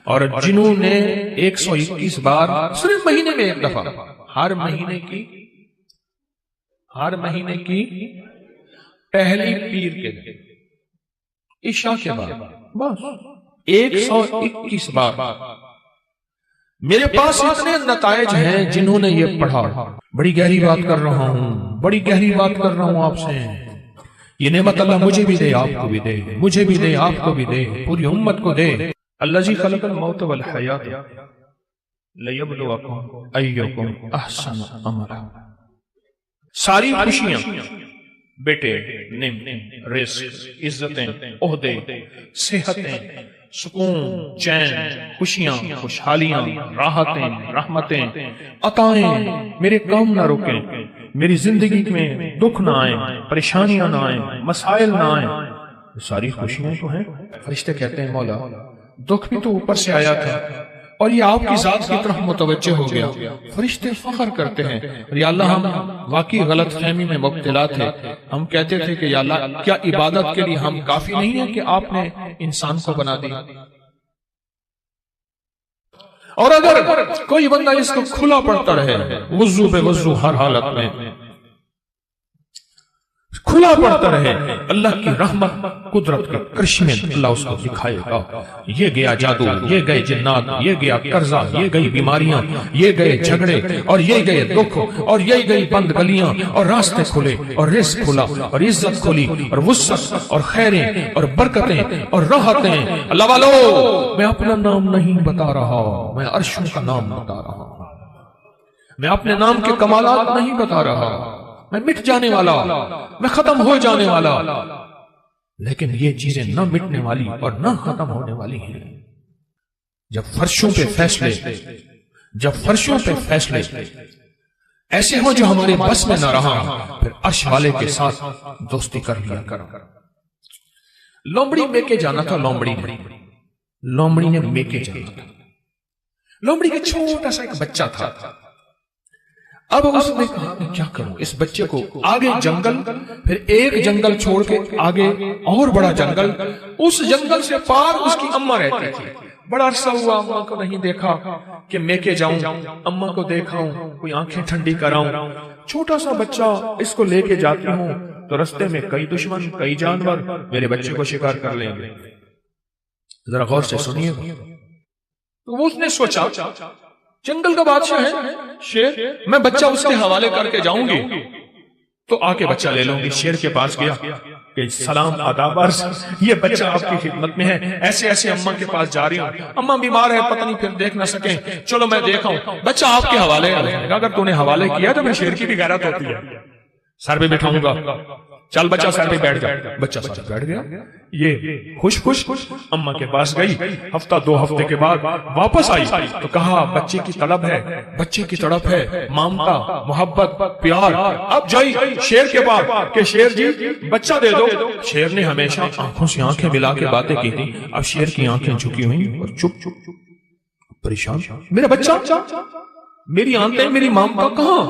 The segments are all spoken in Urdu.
اور جنہوں نے 121 بار صرف مہینے میں ایک دفعہ، ہر مہینے کی پہلی پیر کے دن عشاء کے بعد بس 121 بار، میرے پاس اتنے نتائج ہیں جنہوں نے یہ پڑھا۔ بڑی گہری بات کر رہا ہوں آپ سے، یہ نعمت اللہ مجھے بھی دے، آپ کو بھی دے، مجھے بھی دے، آپ کو بھی دے، پوری امت کو دے۔ الذی خلق الموت والحیات لیبلوکم ایکم احسن عملا۔ ساری خوشیاں، بیٹے، نعمت، رزق، عزتیں، عہدے، صحتیں، سکون، چین، خوشیاں، خوشحالیاں، راحتیں، رحمتیں، عطائیں میرے کام نہ رکیں، میری زندگی میں دکھ نہ آئیں، پریشانیاں نہ آئیں، مسائل نہ آئیں، ساری خوشیاں تو ہیں۔ فرشتے کہتے ہیں مولا دکھ بھی تو اوپر سے آیا تھا اور یہ آپ کی ذات کی طرف متوجہ ہو گیا۔ فرشتے فخر کرتے ہیں، یا اللہ ہم واقعی غلط فہمی میں مبتلا تھے، ہم کہتے تھے کہ یا اللہ کیا عبادت کے لیے ہم کافی نہیں ہیں کہ آپ نے انسان کو بنا دیا؟ اور اگر کوئی بندہ اس کو کھلا پڑتا رہے، وضو پہ وضو ہر حالت میں کھلا پڑتا رہے، اللہ کی رحمت قدرت کے کرشمے اللہ اس کو دکھائے گا۔ یہ گیا جادو، یہ گئے جنات، یہ گیا قرضہ، یہ گئی بیماریاں، یہ گئے جھگڑے، اور یہ گئے دکھ، اور یہ گئی بند گلیاں، اور راستے کھلے، اور رزق کھلا، اور عزت کھلی، اور وسعت، اور خیریں، اور برکتیں، اور راحتیں۔ اللہ والو میں اپنا نام نہیں بتا رہا، میں عرشوں کا نام بتا رہا ہوں، میں اپنے نام کے کمالات نہیں بتا رہا، میں مٹ جانے والا، میں ختم ہو جانے والا، لیکن یہ چیزیں نہ مٹنے والی اور نہ ختم ہونے والی ہیں۔ جب فرشوں پہ فیصلے ایسے ہوں جو ہمارے بس میں نہ رہا، پھر عرش والے کے ساتھ دوستی کر لیا کر۔ لومڑی میکے جانا تھا، لومڑی نے میکے جانا تھا۔ لومڑی کے چھوٹا سا ایک بچہ تھا۔ اب اس نے کہا کہ کیا کروں، اس بچے کو آگے جنگل، پھر ایک جنگل چھوڑ کے آگے اور بڑا جنگل، اس جنگل سے پار اس کی اماں رہتی تھی۔ بڑا عرصہ ہوا اماں کو نہیں دیکھا کہ میں کے جاؤں، اماں کو دیکھاؤں، کوئی آنکھیں ٹھنڈی کراؤں۔ چھوٹا سا بچہ، اس کو لے کے جاتی ہوں تو رستے میں کئی دشمن، کئی جانور میرے بچے کو شکار کر لیں گے۔ ذرا غور سے سنیے۔ تو اس نے سوچا جنگل کا بادشاہ ہے شیر، میں بچہ اس کے حوالے کر کے جاؤں گی تو آ کے بچہ لے لوں گی۔ شیر کے پاس گیا کہ سلام آداب عرض، یہ بچہ آپ کی خدمت میں ہے، ایسے ایسے اماں کے پاس جا رہی ہوں، اماں بیمار ہے، پتہ نہیں پھر دیکھ نہ سکیں، چلو میں دیکھا ہوں، بچہ آپ کے حوالے ہے۔ اگر تو نے حوالے کیا تو پھر شیر کی بھی غیرت ہوتی ہے، سر پہ بٹھاؤں گا، چل بچہ سر پہ بیٹھ جا۔ بچہ سر پہ بیٹھ گیا، یہ خوش اماں کے پاس گئی۔ ہفتہ دو ہفتے کے بعد واپس آئی تو کہا بچے کی طلب ہے، بچے کی تڑپ ہے، مامتا، محبت، پیار۔ اب جائی شیر کے پاس کہ شیر جی بچہ دے دو۔ شیر نے ہمیشہ آنکھوں سے آنکھیں ملا کے باتیں کی تھی، اب شیر کی آنکھیں جھکی ہوئی اور چپ پریشان، میرا بچہ، میری آنکھیں، میری مامتا کہاں؟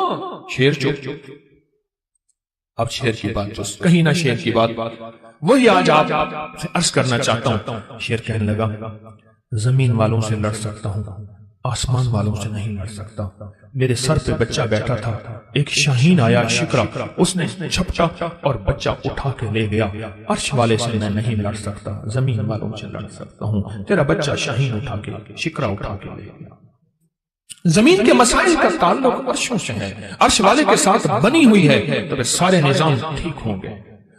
شیر چپ۔ اب شیر کی بات جو کہیں نہ شیر کی بات وہی آج آپ سے عرض کرنا چاہتا ہوں۔ شیر کہنے لگا زمین والوں سے لڑ سکتا ہوں، آسمان والوں سے نہیں لڑ سکتا۔ میرے سر پہ بچہ بیٹھا تھا، ایک شاہین آیا شکرا، اس نے جھپٹا اور بچہ اٹھا کے لے گیا۔ عرش والے سے میں نہیں لڑ سکتا، زمین والوں سے لڑ سکتا ہوں، تیرا بچہ شاہین اٹھا کے، شکرا اٹھا کے لے گیا۔ زمین کے مسائل کا تعلق عرشوں سے ہے، عرش والے کے ساتھ بنی ہوئی ہے تو سارے نظام ٹھیک ہوں گے،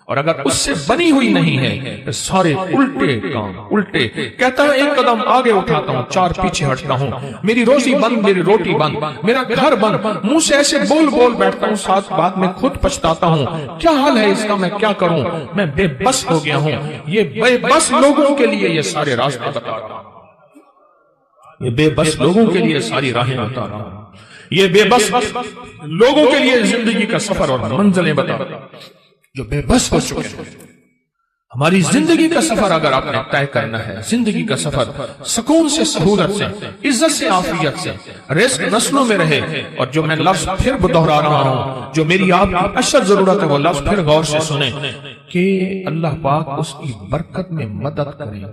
اور اگر اس سے بنی ہوئی نہیں ہے تو سارے الٹے کام الٹے۔ کہتا ہے ایک قدم آگے اٹھاتا ہوں، چار پیچھے ہٹتا ہوں، میری روزی بند، میری روٹی بند، میرا گھر بند، منہ سے ایسے بول بیٹھتا ہوں، ساتھ بعد میں خود پچھتاتا ہوں، کیا حال ہے اس کا، میں کیا کروں، میں بے بس ہو گیا ہوں۔ یہ بے بس لوگوں کے لیے یہ سارے راستے بتا رہا ہوں، یہ بے بس لوگوں کے لیے ساری راہیں بتا رہا ہوں، یہ بے بس لوگوں کے لیے زندگی کا سفر اور منزلیں بتا رہا ہوں جو بے بس ہو چکے ہیں۔ ہماری زندگی کا سفر اگر آپ نے طے کرنا ہے، زندگی کا سفر سکون سے، سہولت سے، عزت سے، عافیت سے، رزق نسلوں میں رہے، اور جو میں لفظ پھر دہرا رہا ہوں، جو میری آپ کی اشد ضرورت ہے، وہ لفظ پھر غور سے سنیں کہ اللہ پاک اس کی برکت میں مدد کریں،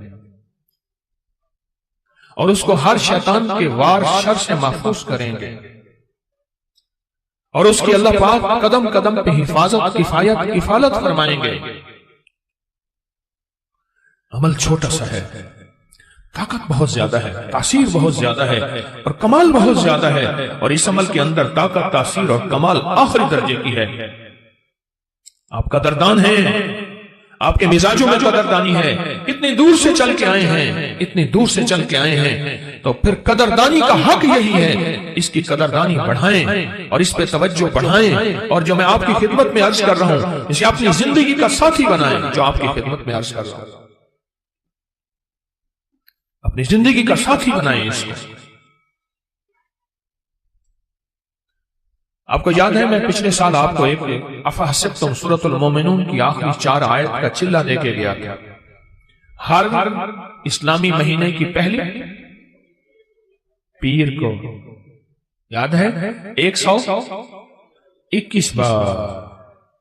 اور اس کو ہر شیطان کے وار شر سے محفوظ کریں گے، اور اس کی اللہ پاک قدم قدم پہ حفاظت کفالت فرمائیں گے۔ عمل چھوٹا سا ہے، طاقت بہت زیادہ ہے، تاثیر بہت زیادہ ہے، اور کمال بہت زیادہ ہے، اور اس عمل کے اندر طاقت، تاثیر اور کمال آخری درجے کی ہے۔ آپ قدردان ہیں، آپ کے مزاجوں میں قدردانی ہے، اتنی دور سے چل کے آئے ہیں، اتنی دور سے چل کے آئے ہیں، تو پھر قدردانی کا حق یہی ہے، اس کی قدردانی بڑھائیں اور اس پہ توجہ بڑھائیں، اور جو میں آپ کی خدمت میں عرض کر رہا ہوں اسے اپنی زندگی کا ساتھی بنائیں، جو آپ کی خدمت میں عرض کر رہا ہوں اپنی زندگی کا ساتھی بنائیں اس کو۔ آپ کو یاد ہے میں پچھلے سال آپ کو ایک افحسبتم سورۃ المومنون کی آخری 4 آیت کا چلہ دے کے گیا تھا۔ ہر اسلامی مہینے کی پہلی پیر کو یاد ہے 121 بار،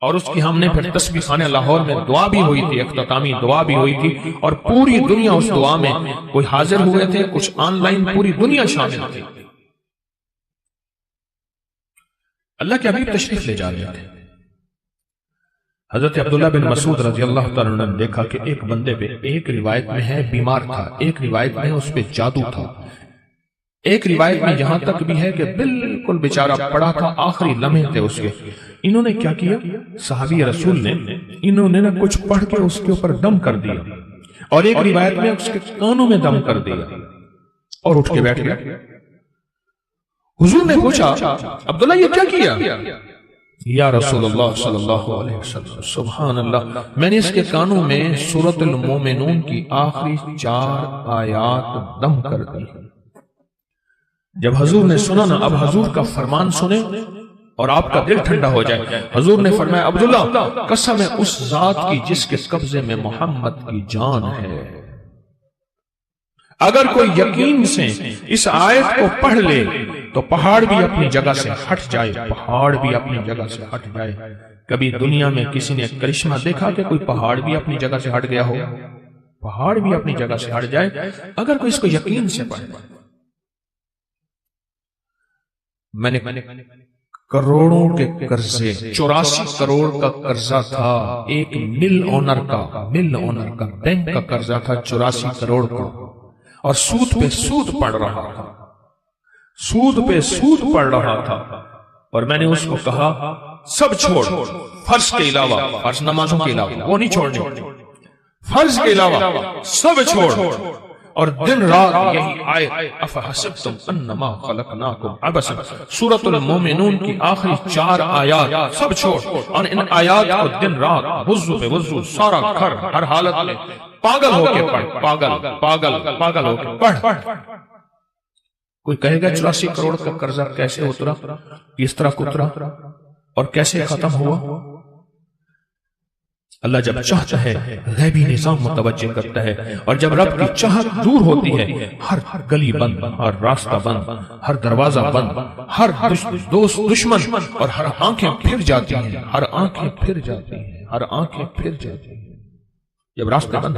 اور اس کی ہم نے پھر تسبیح خانہ لاہور میں دعا بھی ہوئی تھی، اختتامی دعا بھی ہوئی تھی، اور پوری دنیا اس دعا میں، کوئی حاضر ہوئے تھے، کچھ آن لائن، پوری دنیا شامل تھی۔ اللہ کے حبیب تشریف لے جا رہے تھے۔ حضرت عبداللہ بن مسعود رضی اللہ تعالیٰ عنہ نے دیکھا کہ ایک بندے پہ، ایک روایت میں ہے بیمار تھا، ایک روایت میں ہے اس پہ جادو تھا، ایک روایت میں یہاں تک بھی ہے کہ بالکل بیچارہ پڑا تھا، آخری لمحے تھے اس کے۔ انہوں نے کیا کیا؟ صحابی رسول نے انہوں نے کچھ پڑھ کے اس کے اوپر دم کر دیا، اور ایک روایت میں اس کے کانوں میں دم کر دیا، اور اٹھ کے بیٹھ گیا۔ حضور نے پوچھا عبداللہ یہ کیا کیا؟ یا رسول اللہ صلی اللہ علیہ وسلم، سبحان اللہ، میں نے اس کے کانوں میں سورۃ المومنون کی آخری 4 آیات دم کر دی۔ جب حضور نے سنا نا، اب حضور کا فرمان سنیں اور آپ کا دل ٹھنڈا ہو جائے۔ حضور نے فرمایا عبداللہ قسم ہے اس ذات کی جس کے قبضے میں محمد کی جان ہے، اگر کوئی یقین سے اس آیت کو پڑھ لے تو پہاڑ بھی اپنی جگہ سے ہٹ جائے، پہاڑ بھی اپنی جگہ سے ہٹ جائے۔ کبھی دنیا میں کسی نے کرشمہ دیکھا کہ کوئی پہاڑ بھی اپنی جگہ سے ہٹ گیا ہو؟ پہاڑ بھی اپنی جگہ سے ہٹ جائے اگر کوئی اس کو یقین سے پڑھے۔ میں نے کروڑوں کے قرضے، 84 کروڑ کا قرضہ تھا، ایک مل اونر کا بینک کا قرضہ تھا 84 کروڑ کا، اور سود پہ سود پڑ رہا تھا، سود پہ سود پڑ رہا تھا، اور میں نے اس کو کہا سب چھوڑ، فرض کے علاوہ، فرض نمازوں کے علاوہ وہ نہیں چھوڑنے، فرض کے علاوہ سب چھوڑ، اور دن رات یہی آیت افحسبتم انما خلقناکم عبثا، سورۃ المومنون کی آخری 4 آیات سب چھوڑ، اور ان آیات کو دن رات وضو پہ وضو، سارا گھر ہر حالت میں پاگل ہو کے پڑھ، پاگل ہو کے پڑھ۔ کوئی کہے گا 84 کروڑ کا قرضہ کیسے اترا، کس طرح اترا اور کیسے ختم ہوا؟ اللہ جب چاہتا ہے غیبی نظام متوجہ کرتا ہے، اور جب رب کی چاہت دور ہوتی ہے ہر گلی بند، ہر راستہ بند، ہر دروازہ بند، ہر دوست دشمن، اور ہر آنکھیں پھر جاتی ہیں، ہر آنکھیں پھر جاتی ہیں، ہر آنکھیں پھر جاتی ہیں جب راستہ بند۔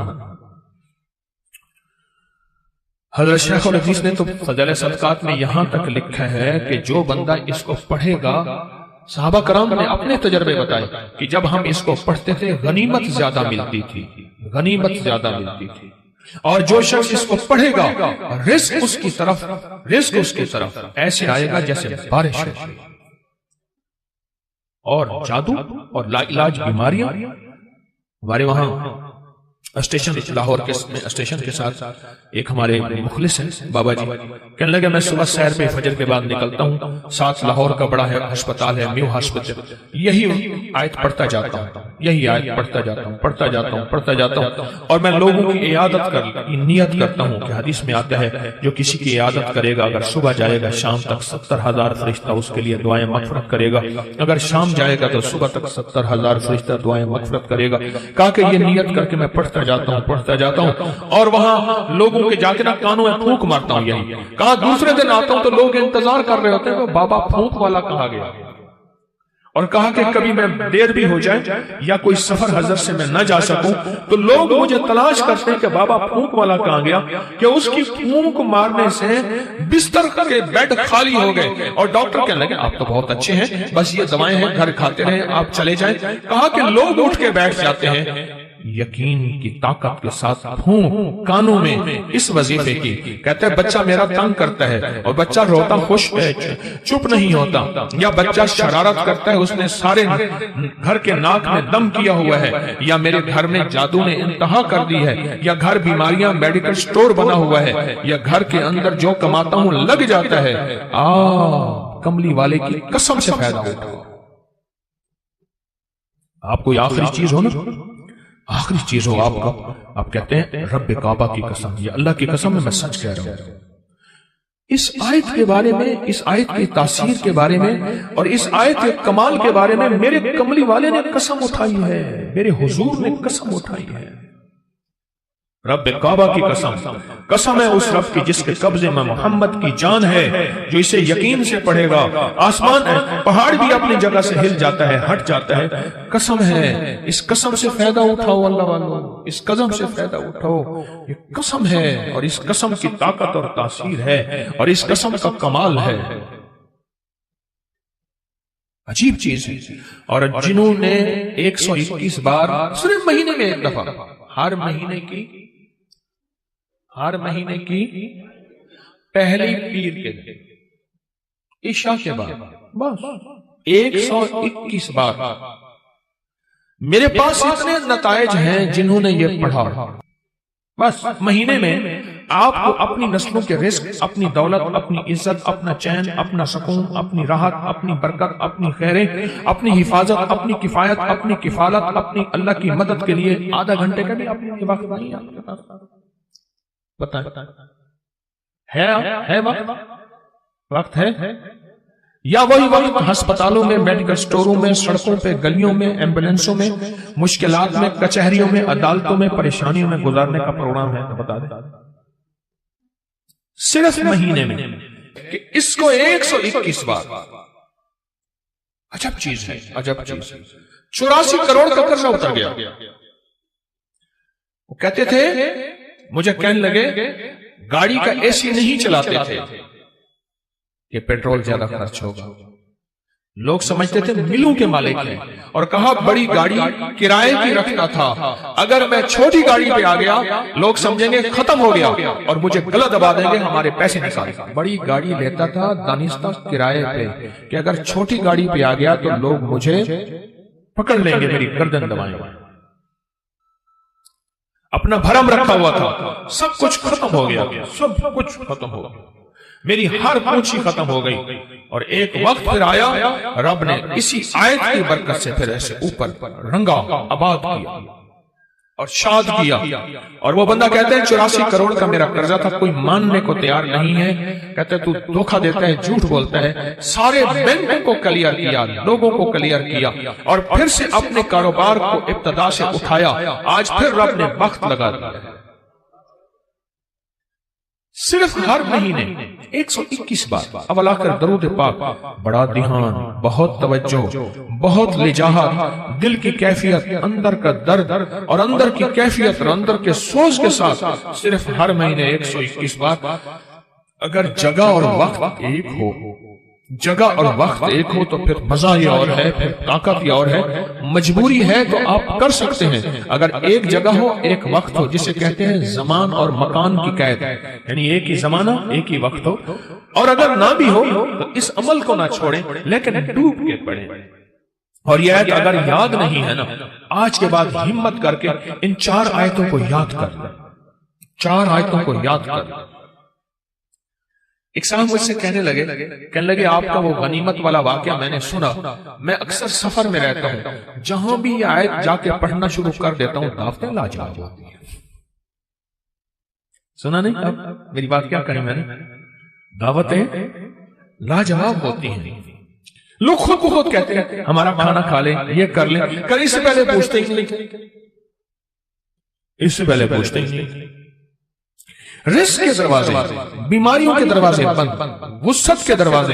حضرت شیخ الحدیث نے تو فضائل صدقات میں یہاں تک لکھا ہے کہ جو بندہ اس کو پڑھے گا، صحابہ کرام نے اپنے تجربے بتائے کہ جب ہم اس کو پڑھتے تھے غنیمت زیادہ ملتی تھی، غنیمت زیادہ ملتی تھی، اور جو شخص اس کو پڑھے گا رزق اس کی طرف ایسے آئے گا جیسے بارش ہے، اور جادو اور لا علاج بیماریاں۔ ہمارے وہاں اسٹیشن لاہور کے اسٹیشن کے ساتھ ایک ہمارے مخلص ہیں بابا جی، کہنے لگے میں صبح سیر پہ فجر کے بعد نکلتا ہوں، ساتھ لاہور کا بڑا ہے ہسپتال ہے میو ہاسپٹل، یہی آیت پڑھتا جاتا ہوں، یہی آیت پڑھتا جاتا ہوں، اور میں لوگوں کی عیادت نیت کرتا ہوں کہ حدیث میں آتا ہے جو کسی کی عیادت کرے گا، اگر صبح جائے گا شام تک 70,000 فرشتہ اس کے لیے دعائیں مغفرت کرے گا، اگر شام جائے گا تو صبح تک 70,000 فرشتہ دعائیں مغفرت کرے گا۔ کہا کہ یہ نیت کر کے میں پڑھتا جاتا ہوں، اور وہاں لوگوں کے جا کے کانوں میں پھونک مارتا ہوں۔ یہی کہا دوسرے دن آتا ہوں تو لوگ انتظار کر رہے ہوتے ہیں کہ بابا پھونک والا کہا گیا، اور کہا کہ کبھی میں دیر بھی ہو جائے یا کوئی سفر حضرت سے میں نہ جا سکوں تو لوگ مجھے تلاش کرتے ہیں کہ بابا پھونک والا کہاں گیا، کہ اس کی پھونک مارنے سے بستر کے بیڈ خالی ہو گئے اور ڈاکٹر کہنے لگے آپ تو بہت اچھے ہیں، بس یہ دوائیں ہیں گھر کھاتے رہیں، آپ چلے جائیں۔ کہا کہ لوگ اٹھ کے بیٹھ جاتے ہیں یقین کی طاقت کے ساتھ پھونک کانوں میں اس وظیفے کی، کہتے ہیں بچہ میرا تنگ کرتا ہے اور بچہ روتا خوش چپ نہیں ہوتا، یا بچہ شرارت کرتا ہے اس نے سارے گھر کے ناک میں دم کیا ہوا ہے، یا میرے گھر میں جادو نے انتہا کر دی ہے، یا گھر بیماریاں میڈیکل سٹور بنا ہوا ہے، یا گھر کے اندر جو کماتا ہوں لگ جاتا ہے، کملی والے کی قسم سے فائدہ اٹھاؤ۔ آپ کوئی آخری چیز ہو نا، آخری چیز ہو آپ کا، آپ کہتے ہیں رب کعبہ کی قسم، یہ اللہ کی قسم میں سچ کہہ رہا ہوں۔ اس آیت کے بارے میں، اس آیت کی تاثیر کے بارے میں اور اس آیت کے کمال کے بارے میں میرے کملی والے نے قسم اٹھائی ہے، میرے حضور نے قسم اٹھائی ہے۔ رب کعبہ کی قسم، قسم ہے اس رب کی جس کے قبضے میں محمد کی جان ہے، جو اسے یقین سے پڑھے گا آسمان پہاڑ بھی اپنی جگہ سے ہل جاتا ہے، ہٹ جاتا ہے۔ قسم ہے، اس قسم سے فائدہ اٹھاؤ اللہ والو، اس قسم سے فائدہ اٹھاؤ، یہ قسم ہے اور اس قسم کی طاقت اور تاثیر ہے اور اس قسم کا کمال ہے، عجیب چیز ہے۔ اور جنہوں نے 121 بار صرف مہینے میں ایک دفعہ، ہر مہینے کی پہلی پیر کے دن عشاء کے بعد بس 121 بار، میرے پاس اتنے نتائج ہیں جنہوں نے یہ پڑھا، بس مہینے میں آپ کو اپنی نسلوں کے رزق، اپنی دولت، اپنی عزت، اپنا چین، اپنا سکون، اپنی راحت، اپنی برکت، اپنی خیریں، اپنی حفاظت، اپنی کفایت، اپنی کفالت، اپنی اللہ کی مدد کے لیے آدھا گھنٹے کا بھی اپنے وقت نہیں آپ کے پاس، بتائیں ہے وقت ہے یا وہی وقت ہسپتالوں میں، میڈیکل سٹوروں میں، سڑکوں پہ، گلیوں میں، ایمبولینسوں میں، مشکلات میں، کچہریوں میں، عدالتوں میں، پریشانیوں میں گزارنے کا پروگرام ہے؟ تو بتا دیں صرف مہینے میں کہ اس کو 121 بار، عجب چیز ہے، عجب چیز ہے۔ 84 کروڑ کا قرضہ اتر گیا۔ وہ کہتے تھے، مجھے کہنے لگے گاڑی کا اے سی نہیں چلاتے تھے کہ پیٹرول زیادہ خرچ ہوگا، لوگ سمجھتے تھے ملوں کے مالک ہیں، اور کہا بڑی گاڑی کرائے کی رکھتا تھا، اگر میں چھوٹی گاڑی پہ آ گیا لوگ سمجھیں گے ختم ہو گیا اور مجھے گلا دبا دیں گے، ہمارے پیسے نکال۔ بڑی گاڑی لیتا تھا دانستہ کرائے پہ کہ اگر چھوٹی گاڑی پہ آ گیا تو لوگ مجھے پکڑ لیں گے، میری گردن دبائیں گے۔ اپنا بھرم رکھا ہوا تھا، سب کچھ ختم ہو گیا، سب کچھ ختم ہو گیا، میری ہر پونچھی ختم ہو گئی۔ اور ایک وقت پھر آیا، رب نے اسی آیت کی برکت سے پھر ایسے اوپر رنگا، آباد کیا اور شاد کیا۔ اور وہ بندہ کہتے ہیں 84 کروڑ کا میرا قرضہ تھا، کوئی ماننے کو تیار نہیں ہے، کہتے تو دھوکہ دیتا ہے، جھوٹ بولتا ہے۔ سارے بینکوں کو کلیئر کیا، لوگوں کو کلیئر کیا، اور پھر سے اپنے کاروبار کو ابتدا سے اٹھایا۔ آج پھر رب نے وقت لگا دیا، صرف ہر مہینے 121 بار اول آخر درود پاک، بڑا دھیان، بہت توجہ، بہت لجاہت، دل کی کیفیت، اندر کا درد اور اندر کی کیفیت اور اندر کے سوز کے ساتھ صرف ہر مہینے 121 بار۔ اگر جگہ اور وقت ایک ہو، جگہ اور وقت ایک ہو تو پھر مزہ یہ اور ہے، پھر طاقت یہ اور ہے۔ مجبوری ہے تو آپ کر سکتے ہیں، اگر ایک جگہ ہو، ایک وقت ہو، جسے کہتے ہیں زمان اور مکان کی قید، یعنی ایک ہی زمانہ، ایک ہی وقت ہو، اور اگر نہ بھی ہو تو اس عمل کو نہ چھوڑیں لیکن ڈوب کے پڑھیں۔ اور یہ آیت اگر یاد نہیں ہے نا، آج کے بعد ہمت کر کے ان 4 آیتوں کو یاد کر لیں، 4 آیتوں کو یاد کر لیں۔ ایک صاحب مجھ سے کہنے لگے آپ کا وہ غنیمت والا واقعہ میں نے سنا، میں اکثر سفر میں رہتا ہوں، جہاں بھی یہ آیت جا کے پڑھنا شروع کر دیتا ہوں، دعوتیں لاجواب ہوتی ہیں۔ سنا نہیں؟ اب میری بات کیا کہیں میں نے، دعوتیں لاجواب ہوتی ہیں۔ لوگ خود کو خود کہتے ہیں ہمارا کھانا کھا لیں، یہ کر لیں، اس سے پہلے پوچھتے ہی نہیں، اس سے پہلے پوچھتے ہی نہیں۔ رزق کے دروازے، بیماریوں کے دروازے بند، وسعت کے دروازے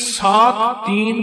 7, 3,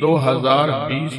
2020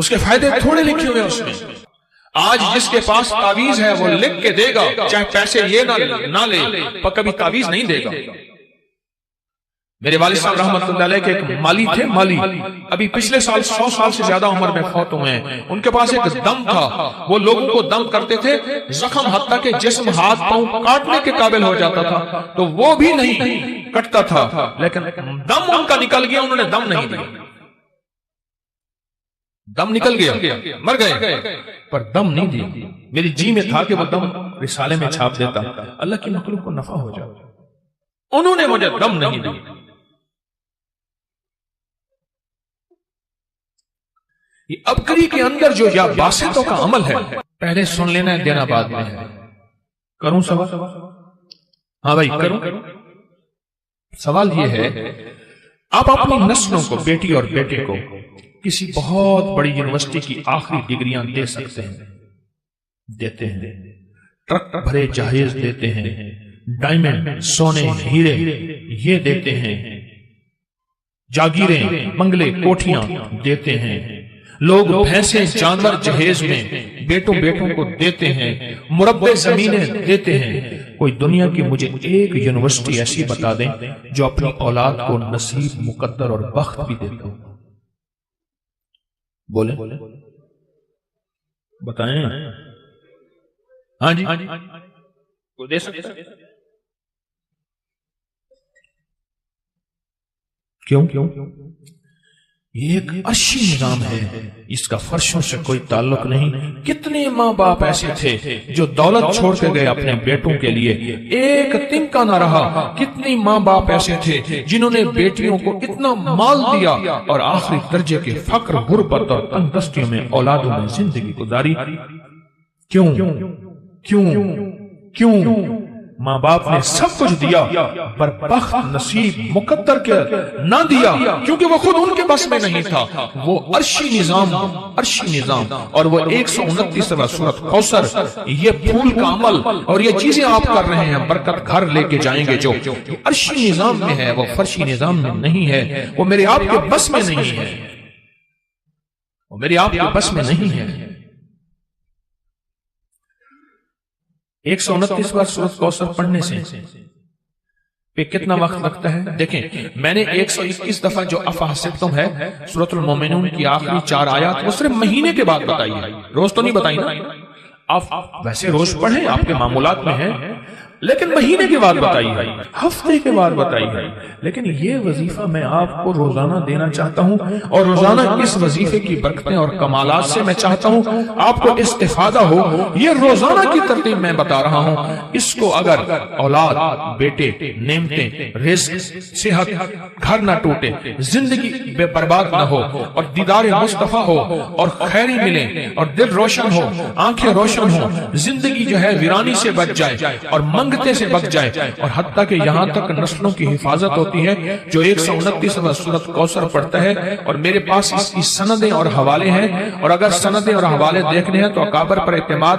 اس کے فائدے تھوڑے لکھے ہوئے اس میں. آج جس کے پاس تعویذ ہے وہ لکھ کے دے گا، چاہے پیسے یہ نہ لے، پر کبھی تعویذ نہیں دے گا. میرے والد صاحب رحمت اللہ علیہ کے ایک مالی تھے، مالی ابھی پچھلے سال 100 سال سے زیادہ عمر میں فوت ہوئے ہیں. ان کے پاس ایک دم تھا، وہ لوگوں کو دم کرتے تھے، زخم حتیٰ کہ جسم ہاتھ پاؤں کاٹنے کے قابل ہو جاتا تھا تو وہ بھی نہیں کٹتا تھا، لیکن دم ان کا نکل گیا، انہوں نے دم نہیں دیا. دم نکل گیا، مر گئے پر دم نہیں دیا. میری جی میں تھا کہ وہ دم رسالے میں چھاپ دیتا، اللہ کی مخلوق کو نفع ہو جاتا. انہوں نے مجھے دم نہیں دیا. یہ ابکری کے اندر جو یا باسطوں کا عمل ہے، پہلے سن لینا ہے، دینا بعد میں ہے. کروں سوال؟ ہاں بھائی کروں. سوال یہ ہے، آپ اپنی نسلوں کو، بیٹی اور بیٹے کو کسی بہت بڑی یونیورسٹی کی آخری ڈگریاں دے سکتے ہیں، دیتے ہیں، ٹرک بھرے جہیز دیتے ہیں، ڈائمنڈ، سونے، ہیرے یہ دیتے ہیں، جاگیریں، بنگلے، کوٹھیاں دیتے ہیں. لوگ بھینسیں، جانور جہیز میں بیٹوں کو دیتے ہیں، مربع زمینیں دیتے ہیں. کوئی دنیا کی مجھے ایک یونیورسٹی ایسی بتا دیں جو اپنی اولاد کو نصیب، مقدر اور بخت بھی دیتا ہو. بولیں، بتائیں. ہاں جی، کوئی دے سکتا ہے؟ کیوں؟ یہ ایک عرشی نظام ہے، اس کا فرشوں سے کوئی تعلق نہیں. کتنے ماں باپ ایسے تھے جو دولت چھوڑ کے گئے اپنے بیٹوں کے لیے، ایک تنکا نہ رہا. کتنی ماں باپ ایسے تھے جنہوں نے بیٹیوں کو اتنا مال دیا اور آخری درجے کے فقر، غربت اور تنگ دستیوں میں اولادوں میں زندگی گزاری. کیوں؟ ماں باپ نے سب کچھ دیا پر بخت، نصیب، مقدر کے نہ دیا، کیونکہ وہ خود ان کے بس میں نہیں تھا. وہ عرشی نظام اور وہ 129واں سورۃ کوثر، یہ پھول کا عمل اور یہ چیزیں آپ کر رہے ہیں، برکت گھر لے کے جائیں گے. جو عرشی نظام میں ہے وہ فرشی نظام میں نہیں ہے. وہ میرے آپ کے بس میں نہیں ہے، وہ میرے آپ کے بس میں نہیں ہے. 129واں سورۃ کوثر پڑھنے سے پہ کتنا وقت لگتا ہے؟ دیکھیں، میں نے 121 دفعہ جو افحسبتم ہے سورۃ المومنون کی آخری 4 آیات وہ صرف مہینے کے بعد بتائی ہے، روز تو نہیں بتائی نا. آپ ویسے روز پڑھیں، آپ کے معمولات میں ہیں، لیکن مہینے کے بعد بتائی ہے، ہفتے کے بعد بتائی ہے. لیکن یہ وظیفہ میں آپ کو روزانہ دینا چاہتا ہوں، اور روزانہ اس وظیفے کی برکتیں اور کمالات سے میں چاہتا ہوں آپ کو استفادہ ہو. یہ روزانہ کی ترتیب میں بتا رہا ہوں. اس کو اگر اولاد، بیٹے، نعمتیں، رزق، صحت، گھر نہ ٹوٹے، زندگی بے برباد نہ ہو، اور دیدار مصطفیٰ ہو، اور خیری ملے، اور دل روشن ہو، آنکھیں روشن ہو، زندگی جو ہے ویرانی سے بچ جائے اور منگتے سے بچ جائے، اور حتیٰ کہ یہاں تک نسلوں کی حفاظت ہوتی ہے. جو 129واں سورۃ کوثر پڑھتا ہے، اور میرے پاس اس کی سندیں اور حوالے ہیں، اور اگر سندیں اور حوالے دیکھنے ہیں تو اکابر پر اعتماد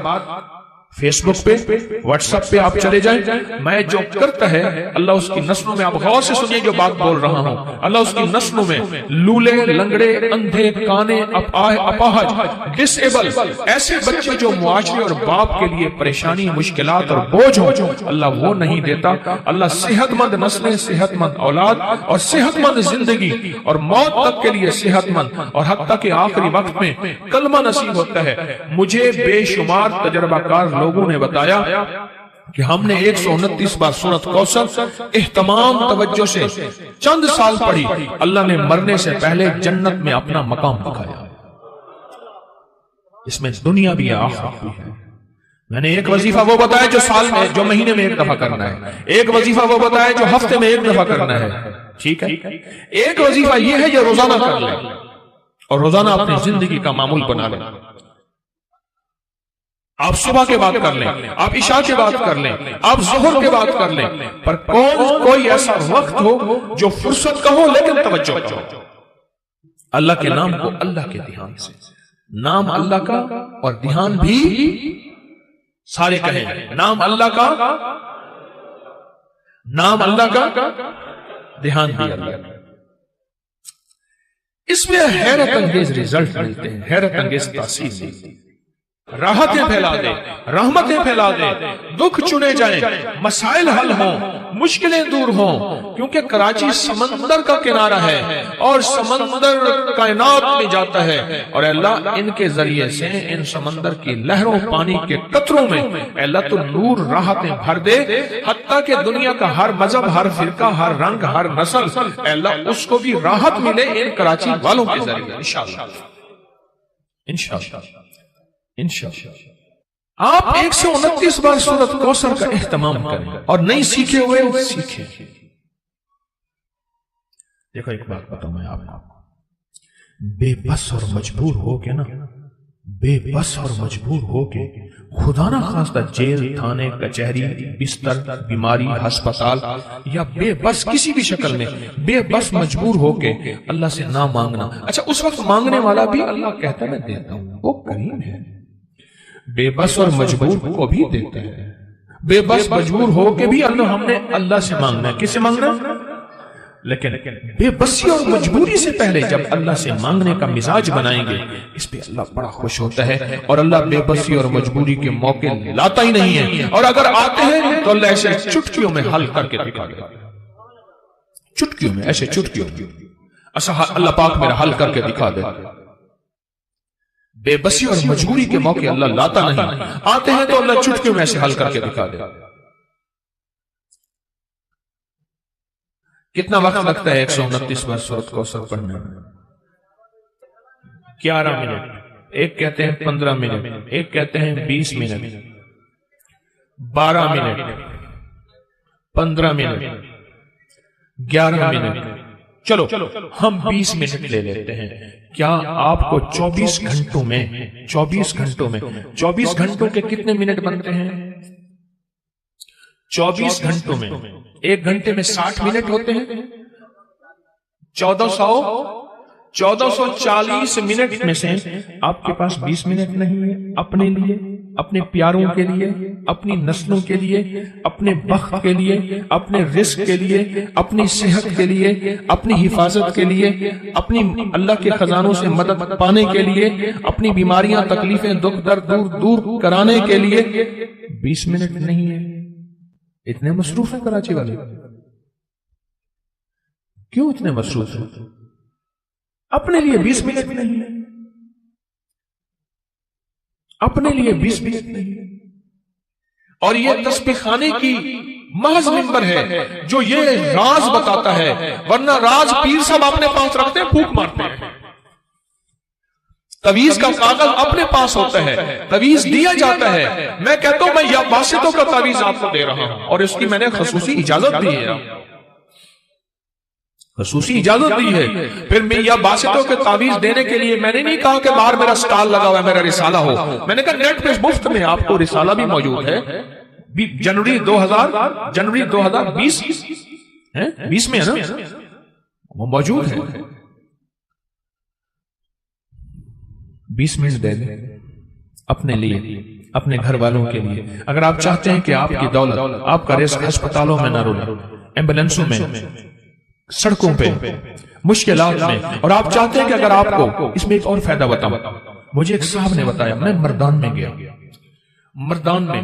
فیس بک پہ، واٹس ایپ پہ آپ چلے جائیں. میں جو کرتا ہے اللہ اس کی نسلوں میں، آپ غور سے سنیے جو بات بول رہا ہوں، اللہ اس کی نسلوں میں لولے، لنگڑے، اندھے، کانے، اپاہج، ڈس ایبل، ایسے بچے جو معاشرے اور باپ کے لیے پریشانی، مشکلات اور بوجھ ہو، اللہ وہ نہیں دیتا. اللہ صحت مند نسلیں، صحت مند اولاد اور صحت مند زندگی اور موت تک کے لیے صحت مند، اور حتیٰ کہ آخری وقت میں کلمہ نصیب ہوتا ہے. مجھے بے شمار تجربہ کار لوگوں نے بتایا کہ ہم نے 129 سورۃ کوثر اہتمام توجہ سے چند سال پڑھی، اللہ نے مرنے سے پہلے جنت میں اپنا مقام دکھایا. اس میں دنیا بھی ہے، آخرت بھی ہے. میں نے ایک وظیفہ وہ بتایا جو سال میں، جو مہینے میں ایک دفعہ کرنا ہے. ایک وظیفہ وہ بتایا جو ہفتے میں ایک دفعہ کرنا ہے. ٹھیک ہے، ایک وظیفہ یہ ہے جو روزانہ کر لیں، اور روزانہ اپنی زندگی کا معمول بنا لیں. آپ صبح کے بعد کر لیں، آپ عشاء کے بعد کر لیں، آپ ظہر کے بعد کر لیں، پر کوئی ایسا وقت ہو جو فرصت کا ہو لیکن توجہ کا ہو. اللہ کے نام کو اللہ کے دھیان سے، نام اللہ کا اور دھیان بھی، سارے کہیں نام اللہ کا، نام اللہ کا، دھیان بھی اللہ کا. اس میں حیرت انگیز ریزلٹ ملتے ہیں، حیرت انگیز تاثیر ملتی ہے۔ راحتیں پھیلا دے، رحمتیں پھیلا دے، دکھ چنے جائیں، مسائل حل ہوں، مشکلیں دور ہوں، کیونکہ کراچی سمندر کا کنارہ ہے اور سمندر کائنات میں جاتا ہے، اور اللہ ان کے ذریعے سے ان سمندر کی لہروں پانی کے قطروں میں اللہ تو نور راحتیں بھر دے، حتیٰ کہ دنیا کا ہر مذہب، ہر فرقہ، ہر رنگ، ہر نسل، اللہ اس کو بھی راحت ملے ان کراچی والوں کے ذریعے انشاءاللہ انشاءاللہ انشاءاللہ۔ آپ 129 بار سورۃ کوثر کا اہتمام کریں اور نہیں سیکھے ہوئے سیکھیں۔ دیکھو ایک بات بتاؤں میں آپ کو، بے بس اور مجبور ہو کے نا، بے بس اور مجبور ہو کے خدا نہ خواستہ جیل، تھانے، کچہری، بستر، بیماری، ہسپتال، یا بے بس کسی بھی شکل میں بے بس مجبور ہو کے اللہ سے نہ مانگنا۔ اچھا اس وقت مانگنے والا بھی اللہ کہتا ہے میں دیتا ہوں، وہ کریم ہے، بے بس اور مجبور کو بھی دیتا ہے۔ بے بس مجبور ہو کے بھی ہم نے اللہ سے مانگنا ہے، کس سے مانگنا ہے؟ لیکن بے بسی اور مجبوری سے پہلے جب اللہ سے مانگنے کا مزاج بنائیں گے، اس پہ اللہ بڑا خوش ہوتا ہے، اور اللہ بے بسی اور مجبوری کے موقع لاتا ہی نہیں ہے، اور اگر آتے ہیں تو اللہ ایسے چٹکیوں میں حل کر کے دکھا دے، چٹکیوں میں، ایسے چٹکیوں میں اللہ پاک میرا حل کر کے دکھا دے۔ بے بسی اور مجبوری کے موقع اللہ لاتا نہیں، آتے ہیں تو اللہ چٹکیوں میں ایسے حل کر کے دکھا دے۔ کتنا وقت لگتا ہے 129 بار سورۃ کوثر پڑھنے میں؟ 11 منٹ، ایک کہتے ہیں 15 منٹ، ایک کہتے ہیں 20 منٹ، 12 منٹ، 15 منٹ، 11 منٹ، چلو ہم 20 منٹ لے لیتے ہیں۔ کیا آپ کو 24 گھنٹوں میں 24 گھنٹوں کے کتنے منٹ بنتے ہیں؟ 24 گھنٹوں میں ایک گھنٹے میں 60 منٹ ہوتے ہیں، 1440 منٹ میں سے آپ کے پاس 20 منٹ نہیں ہے اپنے لیے، اپنے پیاروں کے لیے، اپنی نسلوں کے لیے، اپنے بخت کے لیے، اپنے رزق کے لیے، اپنی صحت کے لیے، اپنی حفاظت کے لیے، اپنی اللہ کے خزانوں سے مدد پانے کے لیے، اپنی بیماریاں، تکلیفیں، دکھ درد دور کرانے کے لیے 20 منٹ نہیں ہے۔ اتنے مصروف ہیں کراچی والے، کیوں اتنے مصروف ہیں؟ اپنے لیے 20 منٹ نہیں ہے، اپنے لیے 20 منٹ نہیں ہے۔ اور یہ تسبیح خانے کی محض ممبر ہے جو یہ راز بتاتا ہے، ورنہ راز پیر صاحب اپنے پاس رکھتے ہیں، پھونک مارتے ہیں۔ تویز کا کاغذ اپنے پاس ہوتا ہے، تویز دیا جاتا ہے، میں کہتا ہوں میں یا واسطوں کا تویز آپ کو دے رہا ہوں، اور اس کی میں نے خصوصی اجازت دی ہے، خصوصی اجازت دی ہے۔ پھر میں یا واسطوں کے تعویذ دینے کے لیے میں نے نہیں کہا کہ باہر میرا سٹال لگا ہوا ہے، میرا رسالہ ہو، میں نے کہا نیٹ پہ مفت میں آپ کو رسالہ بھی موجود ہے، جنوری 2020 20 میں ہے نا، وہ موجود ہے۔ 20 منٹ دے دیں اپنے لیے، اپنے گھر والوں کے لیے۔ اگر آپ چاہتے ہیں کہ آپ کی دولت، آپ کا رزق ہسپتالوں میں نہ رولے، ایمبولینسوں میں، سڑکوں پہ، مشکلات میں، اور آپ چاہتے ہیں کہ اگر آپ کو اس میں ایک اور فائدہ بتاؤں، مجھے ایک صاحب نے بتایا، میں مردان میں گیا، مردان میں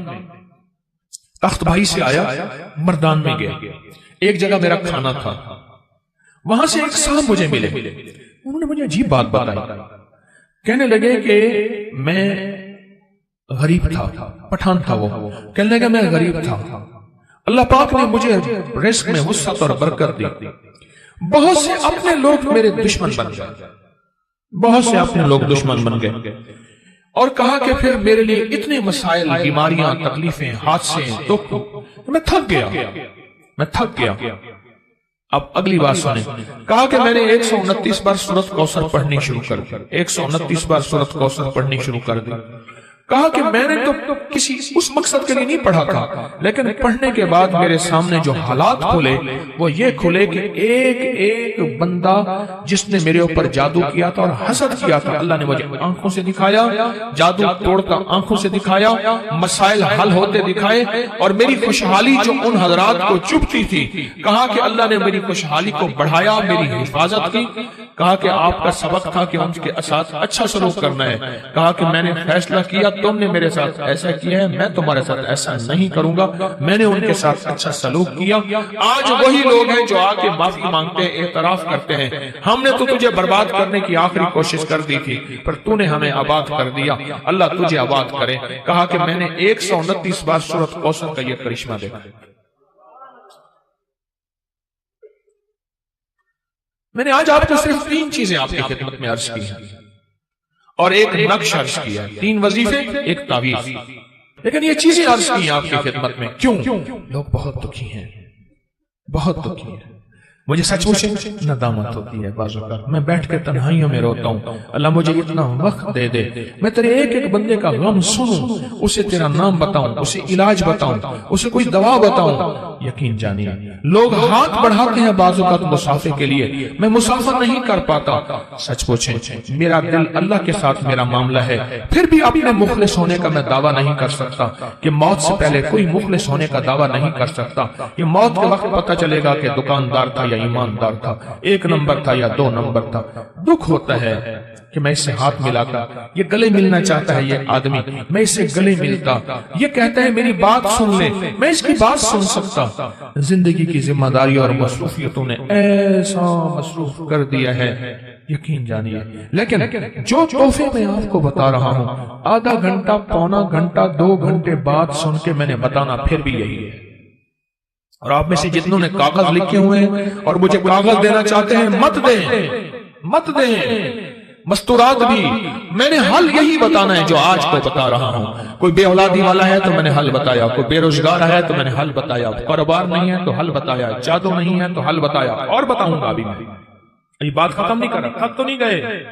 تخت بھائی سے آیا، مردان میں گیا، ایک جگہ میرا کھانا تھا، وہاں سے ایک صاحب مجھے ملے، انہوں نے مجھے عجیب بات بتائی، کہنے لگے کہ میں غریب تھا، پٹھان تھا، وہ کہنے لگا میں غریب تھا، اللہ پاک نے مجھے رزق میں وسعت اور برکت دی، بہت سے اپنے لوگ میرے دشمن بن گئے، بہت سے اپنے لوگ دشمن بن گئے، اور کہا کہ پھر میرے لیے اتنے مسائل، بیماریاں، تکلیفیں، حادثے، دکھ، میں تھک گیا۔ اب اگلی بات سنیں، کہا کہ میں نے 129 بار سورۃ کوثر پڑھنی شروع کر دی، 129 بار سورۃ کوثر پڑھنی شروع کر دی، کہا کہ میں نے تو کسی اس مقصد کے لیے نہیں پڑھا تھا، لیکن پڑھنے کے بعد میرے سامنے جو حالات کھلے وہ یہ کھلے کہ ایک ایک بندہ جس نے میرے اوپر جادو کیا تھا اور حسد کیا تھا، اللہ نے مجھے آنکھوں سے دکھایا، جادو توڑتا آنکھوں سے دکھایا، مسائل حل ہوتے دکھائے، اور میری خوشحالی جو ان حضرات کو چبھتی تھی، کہا کہ اللہ نے میری خوشحالی کو بڑھایا، میری حفاظت کی۔ کہا کہ آپ کا سبق تھا کہ ان کے ساتھ اچھا سلوک کرنا ہے۔ کہا کہ میں نے فیصلہ کیا تم نے میرے ساتھ ایسا کیا ہے، میں تمہارے ساتھ ایسا نہیں کروں گا، میں نے ان کے ساتھ اچھا سلوک کیا۔ آج وہی لوگ ہیں جو آ کے معافی مانگتے ہیں، اعتراف کرتے ہیں ہم نے تو تجھے برباد کرنے کی آخری کوشش کر دی تھی پر تو نے ہمیں آباد کر دیا، اللہ تجھے آباد کرے۔ کہا کہ میں نے 129 بار سورۃ کوثر کا یہ کرشمہ دیکھا۔ میں نے آج آپ کو صرف 3 چیزیں آپ کی خدمت میں عرض کی ہیں اور ایک نقش عرض کیا ہے، 3 وظیفے، ایک تعویذ، لیکن یہ چیزیں عرض کی ہیں آپ کی خدمت میں۔ کیوں؟ لوگ بہت دکھی ہیں، بہت دکھی ہیں۔ مجھے سچ مچ ندامت ہوتی ہے بعض اوقات، میں بیٹھ کے تنہائیوں میں روتا ہوں، اللہ مجھے اتنا وقت دے دے میں تیرے ایک ایک بندے کا غم سنوں، اسے تیرا نام بتاؤں، اسے علاج بتاؤں، اسے کوئی دوا بتاؤں۔ یقین جانیے لوگ ہاتھ بڑھاتے ہیں بعض اوقات مسافر کے لیے، میں مسافر نہیں کر پاتا۔ سچ پوچھیں میرا دل اللہ کے ساتھ میرا معاملہ ہے، پھر بھی اپنے مخلص ہونے کا میں دعویٰ نہیں کر سکتا کہ موت سے پہلے کوئی مخلص ہونے کا دعویٰ نہیں کر سکتا۔ یہ موت کے وقت پتہ چلے گا کہ دکاندار تھا یا ایماندار تھا، 1 نمبر تھا یا 2 نمبر تھا۔ دکھ ہوتا ہے کہ میں اس سے ہاتھ ملاتا، یہ گلے ملنا چاہتا ہے یہ آدمی، میں اس سے گلے ملتا، یہ کہتا ہے میری بات سن لے، میں اس کی بات سن سکتا۔ زندگی کی ذمہ داری اور مصروفیتوں نے ایسا مصروف کر دیا ہے، یقین جانیے۔ لیکن جو تحفے میں آپ کو بتا رہا ہوں، آدھا گھنٹہ، پونا گھنٹہ، 2 گھنٹے بعد سن کے میں نے بتانا پھر بھی یہی ہے۔ اور آپ میں سے جتنوں نے کاغذ لکھے ہوئے ہیں اور مجھے کاغذ دینا چاہتے ہیں، مت دیں، مت دیں۔ مستورات بھی میں نے حل یہی بتانا ہے جو آج کو بتا رہا ہوں۔ کوئی بے اولادی والا ہے تو میں نے حل بتایا، کوئی بے روزگار ہے تو میں نے حل بتایا، کاروبار نہیں ہے تو حل بتایا، جادو نہیں ہے تو حل بتایا، اور بتاؤں گا۔ ابھی میں یہ بات ختم نہیں کر رہا، تھک تو نہیں گئے،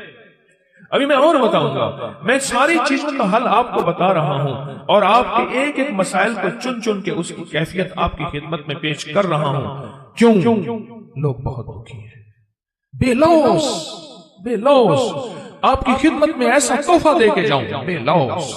ابھی میں اور بتاؤں گا۔ میں ساری چیزوں کا حل آپ کو بتا رہا ہوں اور آپ کے ایک ایک مسائل کو چن چن کے اس کی کیفیت آپ کی خدمت میں پیش کر رہا ہوں۔ کیوں؟ لوگ بہت دکھی ہیں، بے لوث، بے لوث۔ آپ کی خدمت میں ایسا تحفہ دے کے جاؤں، بے لوث۔